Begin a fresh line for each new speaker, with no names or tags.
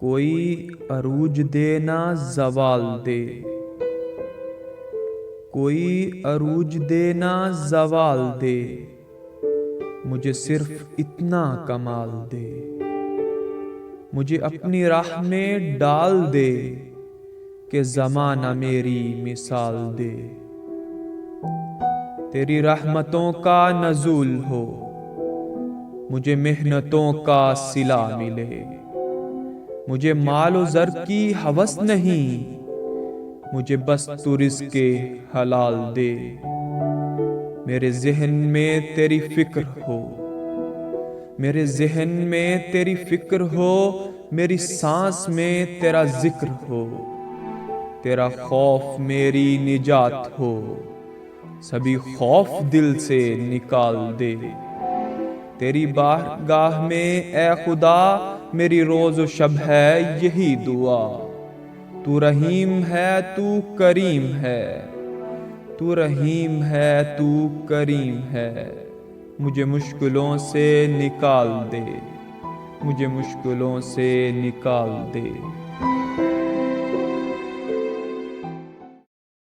کوئی عروج دے نہ زوال دے، کوئی عروج دے نہ زوال دے، مجھے صرف اتنا کمال دے، مجھے اپنی راہ میں ڈال دے کہ زمانہ میری مثال دے۔ تیری رحمتوں کا نزول ہو، مجھے محنتوں کا صلہ ملے، مجھے مال و زر کی ہوس نہیں، مجھے بس تو رزق حلال دے۔ میرے ذہن میں تیری فکر ہو، میرے ذہن میں تیری فکر ہو، میری سانس میں تیرا ذکر ہو، تیرا خوف میری نجات ہو، سبھی خوف دل سے نکال دے۔ تیری بارگاہ میں اے خدا میری روز و شب ہے یہی دعا، تو رحیم ہے تو کریم ہے، تو رحیم ہے تو کریم ہے، مجھے مشکلوں سے نکال دے، مجھے مشکلوں سے نکال دے۔